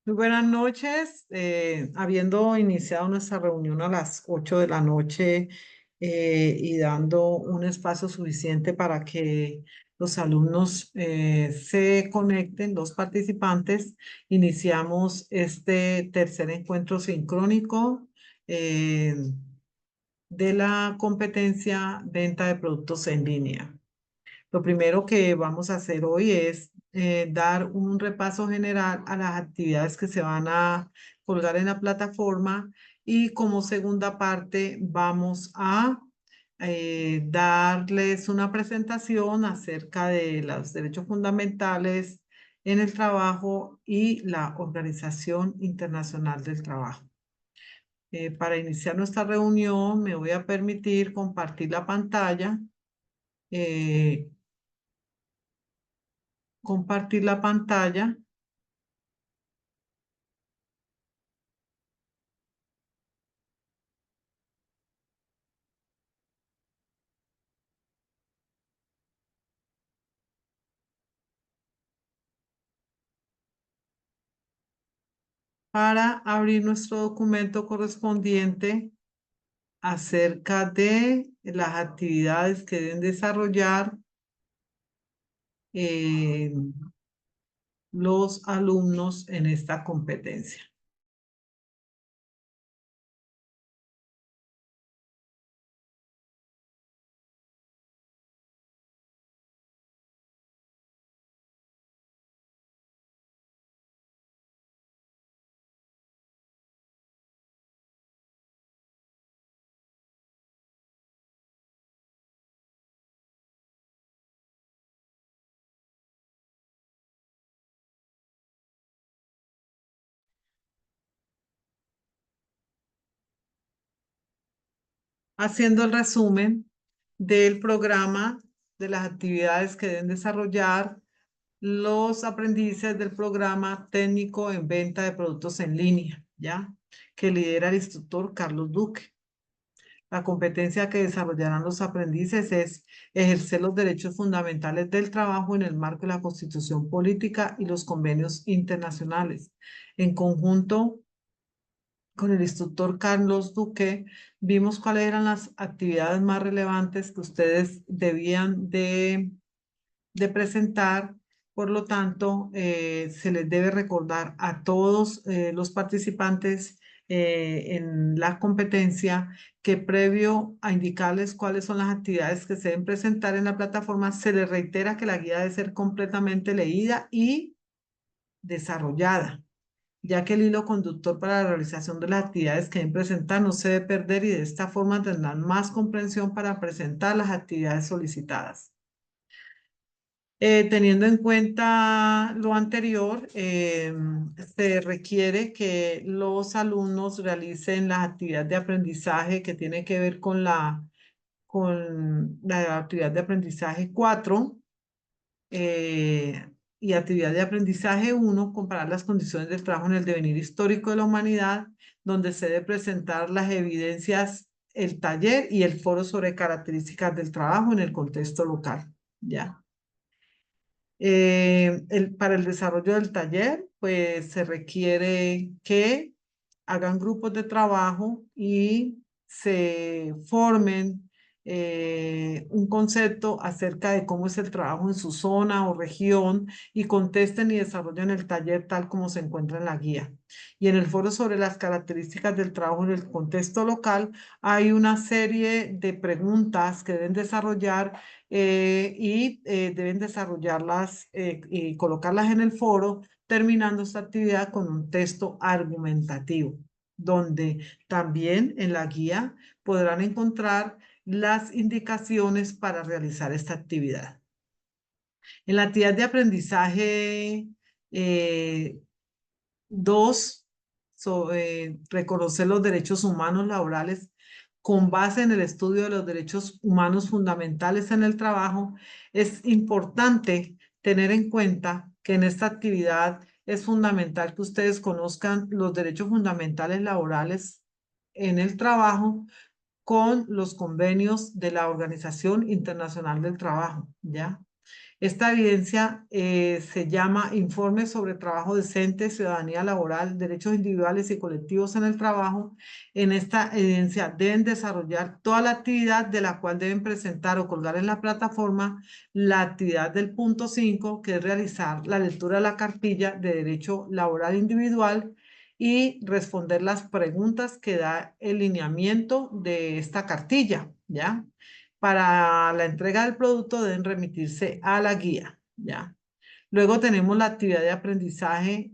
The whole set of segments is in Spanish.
Muy buenas noches. Habiendo iniciado nuestra reunión a las 8 de la noche y dando un espacio suficiente para que los alumnos se conecten, los participantes, iniciamos este tercer encuentro sincrónico eh, de la competencia venta de productos en línea. Lo primero que vamos a hacer hoy es dar un repaso general a las actividades que se van a colgar en la plataforma y como segunda parte vamos a darles una presentación acerca de los derechos fundamentales en el trabajo y la Organización Internacional del Trabajo. Para iniciar nuestra reunión me voy a permitir compartir la pantalla. eh, Compartir la pantalla para abrir nuestro documento correspondiente acerca de las actividades que deben desarrollar eh, los alumnos en esta competencia. Haciendo el resumen del programa de las actividades que deben desarrollar los aprendices del programa técnico en venta de productos en línea, ¿ya? Que lidera el instructor Carlos Duque. La competencia que desarrollarán los aprendices es ejercer los derechos fundamentales del trabajo en el marco de la Constitución Política y los convenios internacionales. En conjunto con el instructor Carlos Duque, vimos cuáles eran las actividades más relevantes que ustedes debían de presentar. Por lo tanto, se les debe recordar a todos los participantes en la competencia que previo a indicarles cuáles son las actividades que se deben presentar en la plataforma, se les reitera que la guía debe ser completamente leída y desarrollada, ya que el hilo conductor para la realización de las actividades que deben presentar no se debe perder y de esta forma tendrán más comprensión para presentar las actividades solicitadas. Teniendo en cuenta lo anterior, se requiere que los alumnos realicen las actividades de aprendizaje que tienen que ver con la actividad de aprendizaje 4 y actividad de aprendizaje 1, comparar las condiciones del trabajo en el devenir histórico de la humanidad, donde se debe presentar las evidencias, el taller y el foro sobre características del trabajo en el contexto local. ¿Ya? Para el desarrollo del taller, pues se requiere que hagan grupos de trabajo y se formen un concepto acerca de cómo es el trabajo en su zona o región y contesten y desarrollen el taller tal como se encuentra en la guía. Y en el foro sobre las características del trabajo en el contexto local, hay una serie de preguntas que deben desarrollar deben desarrollarlas y colocarlas en el foro, terminando esta actividad con un texto argumentativo, donde también en la guía podrán encontrar las indicaciones para realizar esta actividad. En la actividad de aprendizaje 2, reconocer los derechos humanos laborales con base en el estudio de los derechos humanos fundamentales en el trabajo, es importante tener en cuenta que en esta actividad es fundamental que ustedes conozcan los derechos fundamentales laborales en el trabajo con los convenios de la Organización Internacional del Trabajo, ¿ya? Esta evidencia se llama Informe sobre Trabajo Decente, Ciudadanía Laboral, Derechos Individuales y Colectivos en el Trabajo. En esta evidencia deben desarrollar toda la actividad de la cual deben presentar o colgar en la plataforma la actividad del punto 5, que es realizar la lectura de la cartilla de Derecho Laboral Individual y responder las preguntas que da el lineamiento de esta cartilla, ¿ya? Para la entrega del producto deben remitirse a la guía, ¿ya? Luego tenemos la actividad de aprendizaje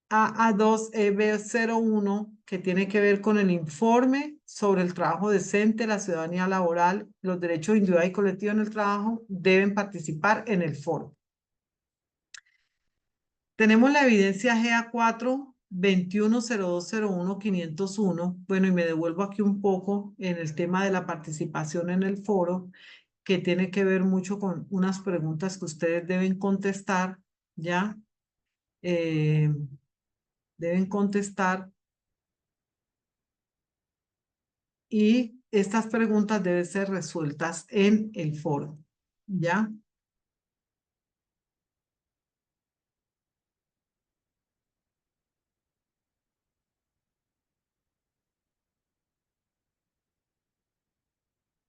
AA2EB01, que tiene que ver con el informe sobre el trabajo decente, la ciudadanía laboral, los derechos individuales y colectivos en el trabajo, deben participar en el foro. Tenemos la evidencia GA4 210201-501. Bueno, y me devuelvo aquí un poco en el tema de la participación en el foro, que tiene que ver mucho con unas preguntas que ustedes deben contestar, ¿ya? Eh, deben contestar y estas preguntas deben ser resueltas en el foro, ¿ya?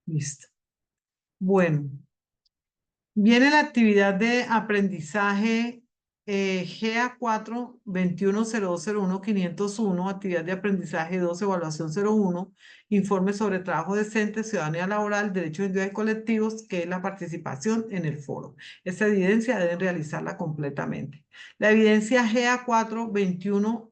Listo. Bueno, viene la actividad de aprendizaje GA4 210201-501, actividad de aprendizaje 2, evaluación 01, informe sobre trabajo decente, ciudadanía laboral, derechos individuales y colectivos, que es la participación en el foro. Esta evidencia deben realizarla completamente. La evidencia GA4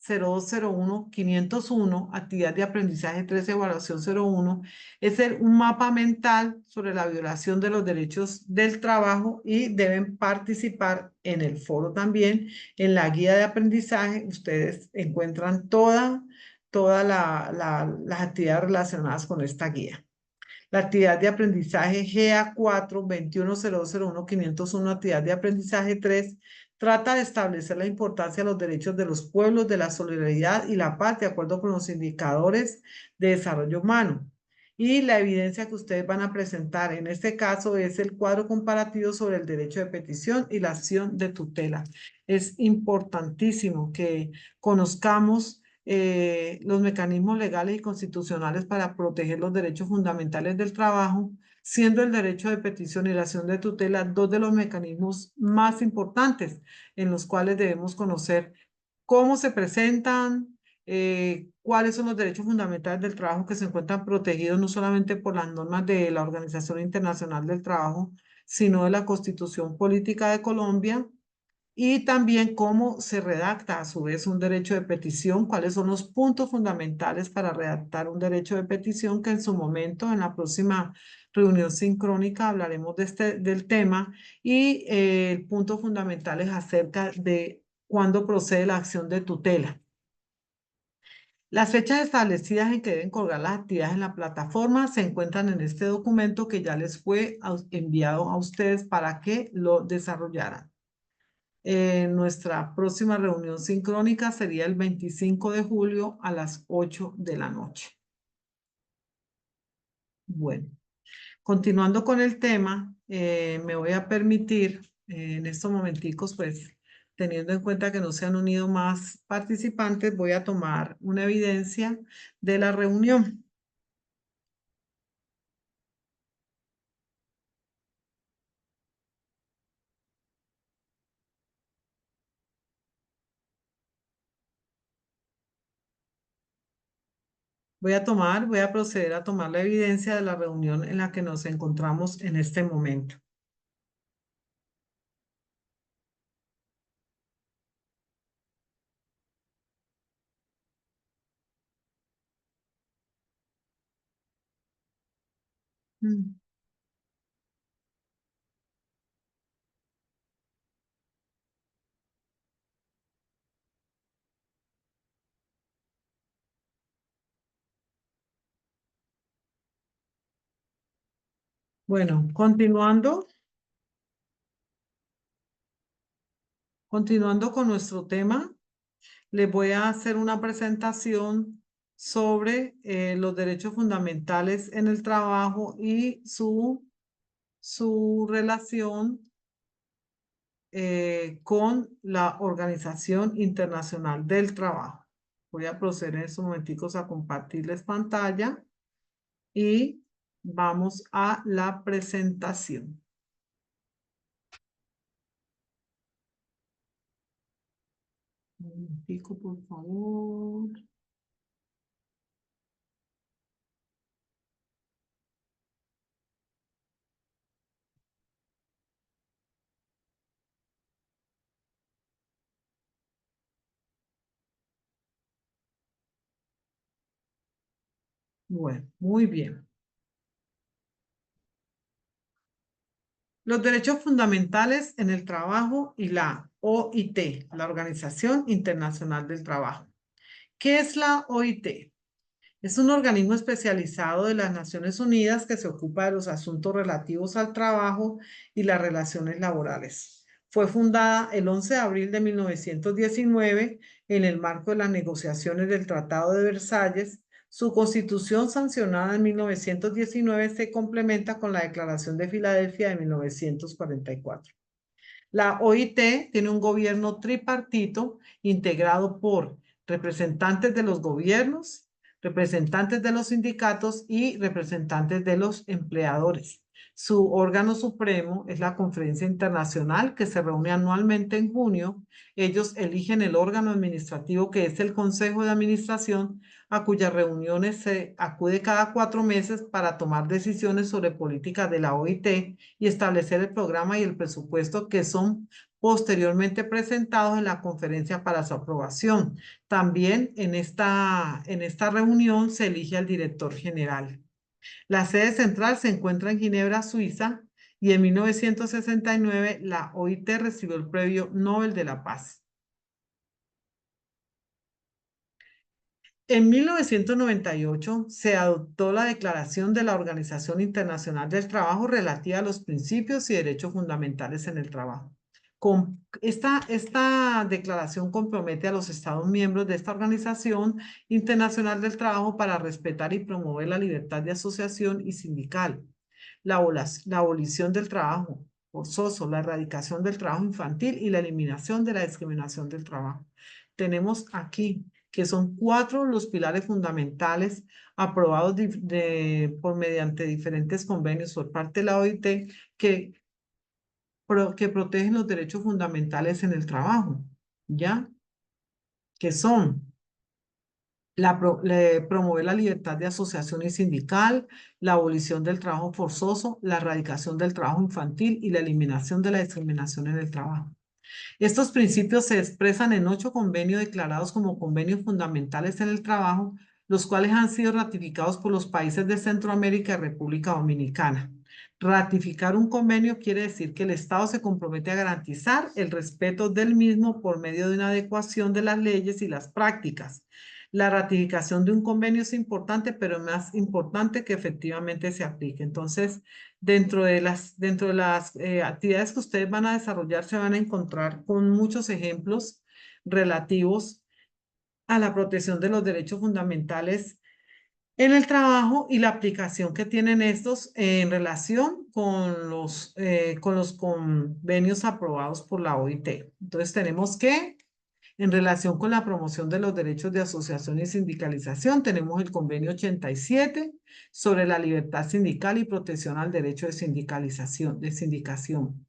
0201-501, actividad de aprendizaje 3, evaluación 01, es un mapa mental sobre la violación de los derechos del trabajo y deben participar en el foro también. En la guía de aprendizaje ustedes encuentran todas las actividades relacionadas con esta guía. La actividad de aprendizaje GA4 21001501, actividad de aprendizaje 3, trata de establecer la importancia de los derechos de los pueblos, de la solidaridad y la paz, de acuerdo con los indicadores de desarrollo humano. Y la evidencia que ustedes van a presentar en este caso es el cuadro comparativo sobre el derecho de petición y la acción de tutela. Es importantísimo que conozcamos los mecanismos legales y constitucionales para proteger los derechos fundamentales del trabajo, siendo el derecho de petición y la acción de tutela dos de los mecanismos más importantes en los cuales debemos conocer cómo se presentan, cuáles son los derechos fundamentales del trabajo que se encuentran protegidos no solamente por las normas de la Organización Internacional del Trabajo, sino de la Constitución Política de Colombia, y también cómo se redacta a su vez un derecho de petición, cuáles son los puntos fundamentales para redactar un derecho de petición, que en su momento, en la próxima reunión sincrónica, hablaremos del tema, y el punto fundamental es acerca de cuándo procede la acción de tutela. Las fechas establecidas en que deben colgar las actividades en la plataforma se encuentran en este documento que ya les fue enviado a ustedes para que lo desarrollaran. Nuestra próxima reunión sincrónica sería el 25 de julio a las 8 de la noche. Bueno, continuando con el tema, me voy a permitir en estos momenticos, pues, teniendo en cuenta que no se han unido más participantes, voy a tomar una evidencia de la reunión. Voy a proceder a tomar la evidencia de la reunión en la que nos encontramos en este momento. Mm. Bueno, continuando con nuestro tema, les voy a hacer una presentación sobre los derechos fundamentales en el trabajo y su su relación con la Organización Internacional del Trabajo. Voy a proceder en estos momenticos a compartirles pantalla y vamos a la presentación. Un momentico, por favor. Bueno, muy bien. Los derechos fundamentales en el trabajo y la OIT, la Organización Internacional del Trabajo. ¿Qué es la OIT? Es un organismo especializado de las Naciones Unidas que se ocupa de los asuntos relativos al trabajo y las relaciones laborales. Fue fundada el 11 de abril de 1919 en el marco de las negociaciones del Tratado de Versalles. Su constitución sancionada en 1919 se complementa con la Declaración de Filadelfia de 1944. La OIT tiene un gobierno tripartito integrado por representantes de los gobiernos, representantes de los sindicatos y representantes de los empleadores. Su órgano supremo es la Conferencia Internacional que se reúne anualmente en junio. Ellos eligen el órgano administrativo que es el Consejo de Administración, a cuyas reuniones se acude cada 4 meses para tomar decisiones sobre políticas de la OIT y establecer el programa y el presupuesto que son posteriormente presentados en la conferencia para su aprobación. También en esta reunión se elige al director general. La sede central se encuentra en Ginebra, Suiza, y en 1969 la OIT recibió el Premio Nobel de la Paz. En 1998 se adoptó la Declaración de la Organización Internacional del Trabajo relativa a los principios y derechos fundamentales en el trabajo. Esta declaración compromete a los Estados miembros de esta Organización Internacional del Trabajo para respetar y promover la libertad de asociación y sindical, la abolición del trabajo forzoso, la erradicación del trabajo infantil y la eliminación de la discriminación del trabajo. Tenemos aquí que son 4 los pilares fundamentales aprobados por mediante diferentes convenios por parte de la OIT que protegen los derechos fundamentales en el trabajo, ¿ya? Que son promover la libertad de asociación y sindical, la abolición del trabajo forzoso, la erradicación del trabajo infantil y la eliminación de la discriminación en el trabajo. Estos principios se expresan en 8 convenios declarados como convenios fundamentales en el trabajo, los cuales han sido ratificados por los países de Centroamérica y República Dominicana. Ratificar un convenio quiere decir que el Estado se compromete a garantizar el respeto del mismo por medio de una adecuación de las leyes y las prácticas. La ratificación de un convenio es importante, pero es más importante que efectivamente se aplique. Entonces, dentro de las actividades que ustedes van a desarrollar, se van a encontrar con muchos ejemplos relativos a la protección de los derechos fundamentales en el trabajo y la aplicación que tienen estos en relación con los convenios aprobados por la OIT. Entonces, tenemos que en relación con la promoción de los derechos de asociación y sindicalización, tenemos el convenio 87 sobre la libertad sindical y protección al derecho de sindicación.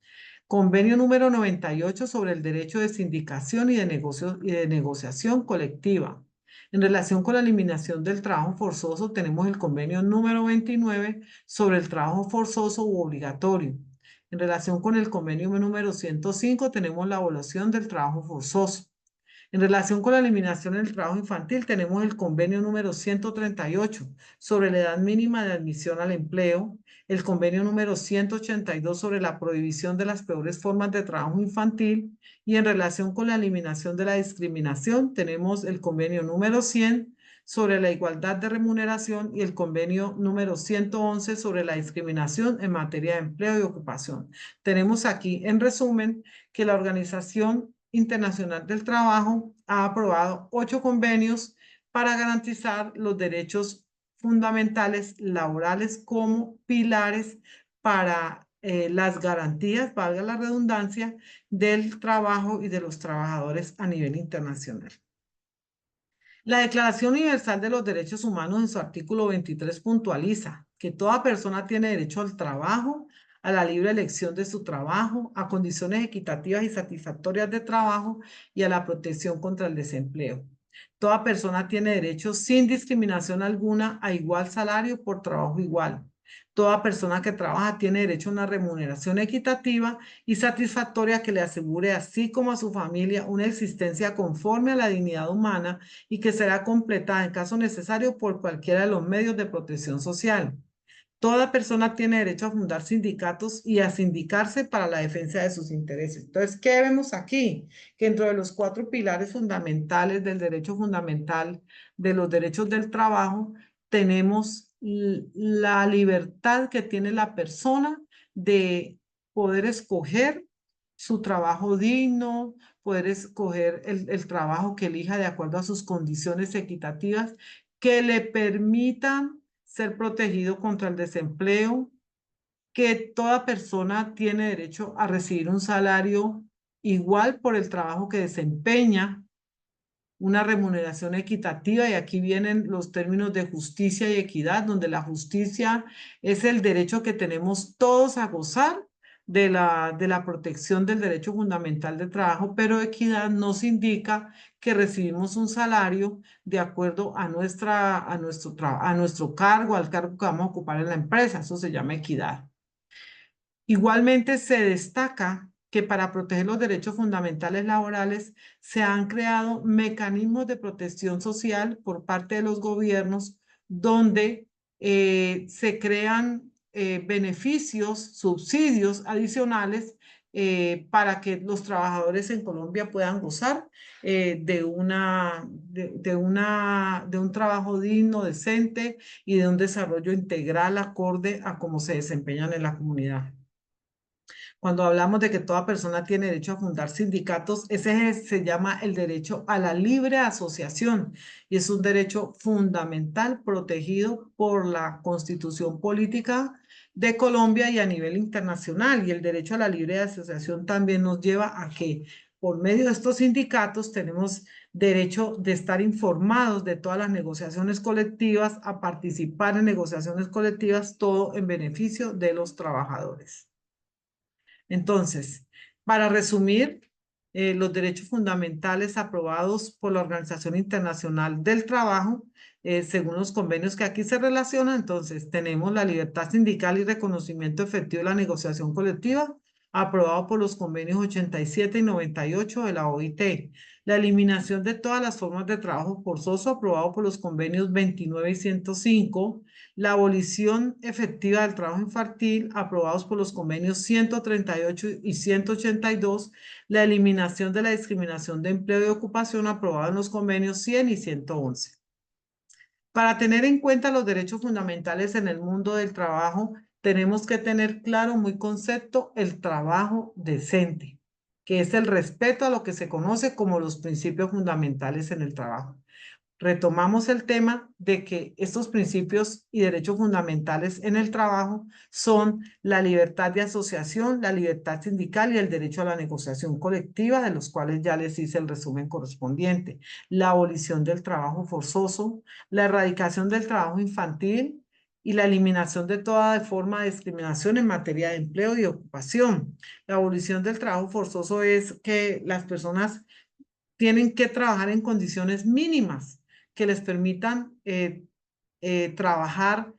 Convenio número 98 sobre el derecho de sindicación y de negociación colectiva. En relación con la eliminación del trabajo forzoso, tenemos el convenio número 29 sobre el trabajo forzoso u obligatorio. En relación con el convenio número 105, tenemos la abolición del trabajo forzoso. En relación con la eliminación del trabajo infantil, tenemos el convenio número 138 sobre la edad mínima de admisión al empleo, el convenio número 182 sobre la prohibición de las peores formas de trabajo infantil y en relación con la eliminación de la discriminación, tenemos el convenio número 100 sobre la igualdad de remuneración y el convenio número 111 sobre la discriminación en materia de empleo y ocupación. Tenemos aquí, en resumen, que la Organización Internacional del Trabajo ha aprobado 8 convenios para garantizar los derechos fundamentales laborales como pilares para las garantías, valga la redundancia, del trabajo y de los trabajadores a nivel internacional. La Declaración Universal de los Derechos Humanos en su artículo 23 puntualiza que toda persona tiene derecho al trabajo, a la libre elección de su trabajo, a condiciones equitativas y satisfactorias de trabajo y a la protección contra el desempleo. Toda persona tiene derecho sin discriminación alguna a igual salario por trabajo igual. Toda persona que trabaja tiene derecho a una remuneración equitativa y satisfactoria que le asegure, así como a su familia, una existencia conforme a la dignidad humana y que será completada en caso necesario por cualquiera de los medios de protección social. Toda persona tiene derecho a fundar sindicatos y a sindicarse para la defensa de sus intereses. Entonces, ¿qué vemos aquí? Que dentro de los 4 pilares fundamentales del derecho fundamental de los derechos del trabajo, tenemos la libertad que tiene la persona de poder escoger su trabajo digno, poder escoger el trabajo que elija de acuerdo a sus condiciones equitativas que le permitan ser protegido contra el desempleo, que toda persona tiene derecho a recibir un salario igual por el trabajo que desempeña, una remuneración equitativa, y aquí vienen los términos de justicia y equidad, donde la justicia es el derecho que tenemos todos a gozar de la protección del derecho fundamental de trabajo, pero equidad nos indica que recibimos un salario de acuerdo a nuestro cargo, al cargo que vamos a ocupar en la empresa. Eso se llama equidad. Igualmente se destaca que para proteger los derechos fundamentales laborales se han creado mecanismos de protección social por parte de los gobiernos donde se crean beneficios, subsidios adicionales para que los trabajadores en Colombia puedan gozar de un trabajo digno, decente y de un desarrollo integral acorde a cómo se desempeñan en la comunidad. Cuando hablamos de que toda persona tiene derecho a fundar sindicatos, ese se llama el derecho a la libre asociación y es un derecho fundamental protegido por la Constitución Política de Colombia y a nivel internacional. Y el derecho a la libre asociación también nos lleva a que por medio de estos sindicatos tenemos derecho de estar informados de todas las negociaciones colectivas, a participar en negociaciones colectivas, todo en beneficio de los trabajadores. Entonces, para resumir, los derechos fundamentales aprobados por la Organización Internacional del Trabajo, según los convenios que aquí se relacionan, entonces tenemos la libertad sindical y reconocimiento efectivo de la negociación colectiva, aprobado por los convenios 87 y 98 de la OIT. La eliminación de todas las formas de trabajo forzoso, aprobado por los convenios 29 y 105. La abolición efectiva del trabajo infantil, aprobados por los convenios 138 y 182, la eliminación de la discriminación de empleo y ocupación, aprobada en los convenios 100 y 111. Para tener en cuenta los derechos fundamentales en el mundo del trabajo, tenemos que tener claro, muy concepto, el trabajo decente, que es el respeto a lo que se conoce como los principios fundamentales en el trabajo. Retomamos el tema de que estos principios y derechos fundamentales en el trabajo son la libertad de asociación, la libertad sindical y el derecho a la negociación colectiva, de los cuales ya les hice el resumen correspondiente. La abolición del trabajo forzoso, la erradicación del trabajo infantil y la eliminación de toda forma de discriminación en materia de empleo y ocupación. La abolición del trabajo forzoso es que las personas tienen que trabajar en condiciones mínimas que les permitan trabajar,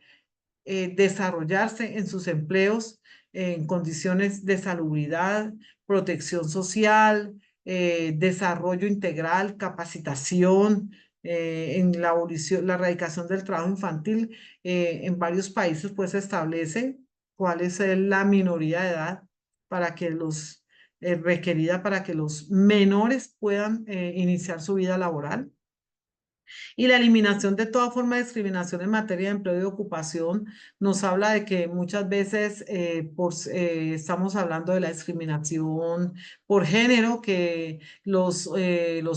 desarrollarse en sus empleos en condiciones de salubridad, protección social, desarrollo integral, capacitación, en la abolición, la erradicación del trabajo infantil. En varios países pues se establece cuál es la minoría de edad para que requerida para que los menores puedan iniciar su vida laboral. Y la eliminación de toda forma de discriminación en materia de empleo y ocupación nos habla de que muchas veces estamos hablando de la discriminación por género, que los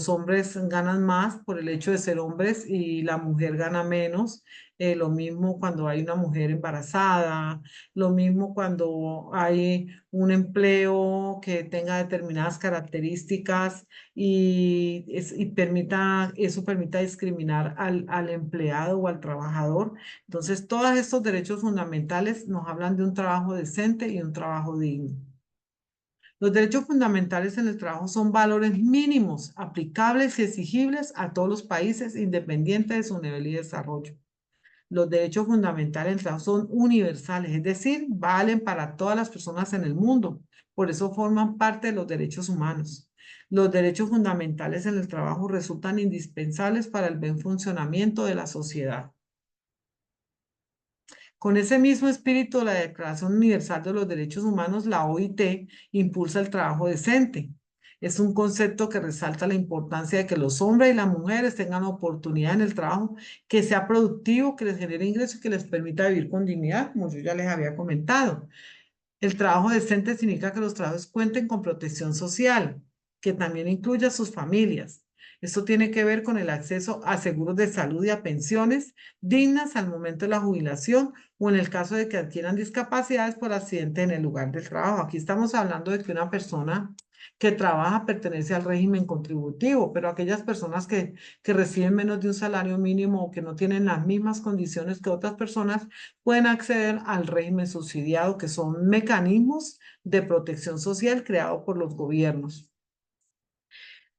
hombres ganan más por el hecho de ser hombres y la mujer gana menos. lo mismo cuando hay una mujer embarazada, lo mismo cuando hay un empleo que tenga determinadas características y eso permita discriminar al empleado o al trabajador. Entonces, todos estos derechos fundamentales nos hablan de un trabajo decente y un trabajo digno. Los derechos fundamentales en el trabajo son valores mínimos, aplicables y exigibles a todos los países, independiente de su nivel y desarrollo. Los derechos fundamentales en el trabajo son universales, es decir, valen para todas las personas en el mundo. Por eso forman parte de los derechos humanos. Los derechos fundamentales en el trabajo resultan indispensables para el buen funcionamiento de la sociedad. Con ese mismo espíritu de la Declaración Universal de los Derechos Humanos, la OIT impulsa el trabajo decente. Es un concepto que resalta la importancia de que los hombres y las mujeres tengan oportunidad en el trabajo, que sea productivo, que les genere ingresos y que les permita vivir con dignidad, como yo ya les había comentado. El trabajo decente significa que los trabajos cuenten con protección social, que también incluya a sus familias. Esto tiene que ver con el acceso a seguros de salud y a pensiones dignas al momento de la jubilación o en el caso de que adquieran discapacidades por accidente en el lugar del trabajo. Aquí estamos hablando de que una persona que trabaja pertenece al régimen contributivo, pero aquellas personas que reciben menos de un salario mínimo o que no tienen las mismas condiciones que otras personas pueden acceder al régimen subsidiado, que son mecanismos de protección social creados por los gobiernos.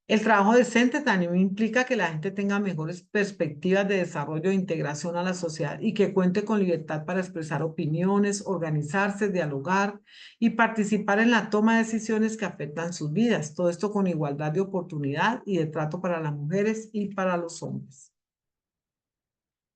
El trabajo decente también implica que la gente tenga mejores perspectivas de desarrollo e integración a la sociedad y que cuente con libertad para expresar opiniones, organizarse, dialogar y participar en la toma de decisiones que afectan sus vidas. Todo esto con igualdad de oportunidad y de trato para las mujeres y para los hombres.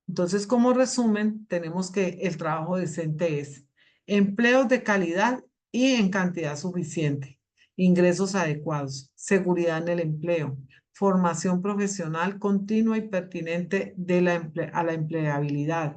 Entonces, como resumen, tenemos que el trabajo decente es empleos de calidad y en cantidad suficiente, ingresos adecuados, seguridad en el empleo, formación profesional continua y pertinente a la empleabilidad,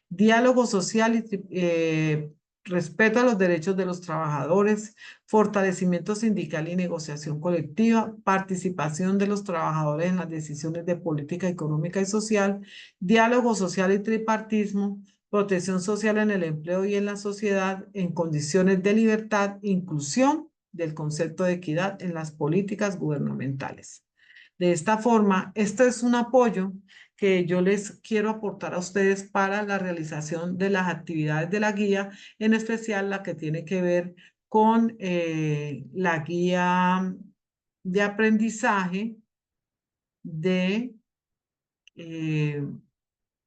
diálogo social y respeto a los derechos de los trabajadores, fortalecimiento sindical y negociación colectiva, participación de los trabajadores en las decisiones de política económica y social, diálogo social y tripartismo, protección social en el empleo y en la sociedad, en condiciones de libertad, inclusión del concepto de equidad en las políticas gubernamentales. De esta forma, este es un apoyo que yo les quiero aportar a ustedes para la realización de las actividades de la guía, en especial la que tiene que ver con la guía de aprendizaje de eh,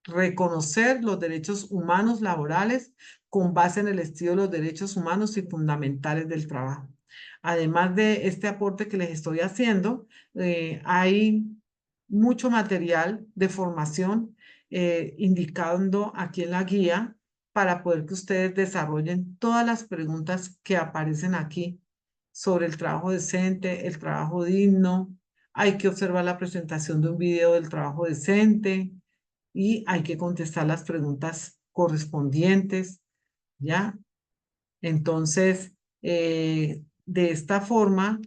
reconocer los derechos humanos laborales con base en el estudio de los derechos humanos y fundamentales del trabajo. Además de este aporte que les estoy haciendo, hay mucho material de formación indicando aquí en la guía para poder que ustedes desarrollen todas las preguntas que aparecen aquí sobre el trabajo decente, el trabajo digno. Hay que observar la presentación de un video del trabajo decente, y hay que contestar las preguntas correspondientes, ¿ya? Entonces, de esta forma,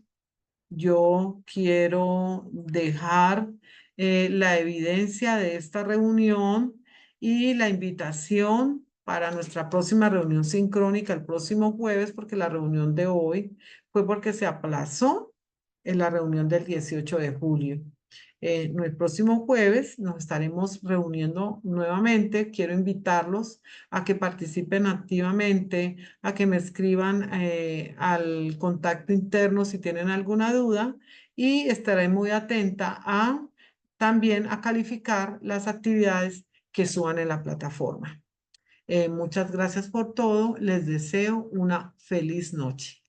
yo quiero dejar la evidencia de esta reunión y la invitación para nuestra próxima reunión sincrónica el próximo jueves, porque la reunión de hoy fue porque se aplazó en la reunión del 18 de julio. El próximo jueves nos estaremos reuniendo nuevamente. Quiero invitarlos a que participen activamente, a que me escriban al contacto interno si tienen alguna duda y estaré muy atenta a también a calificar las actividades que suban en la plataforma. Muchas gracias por todo. Les deseo una feliz noche.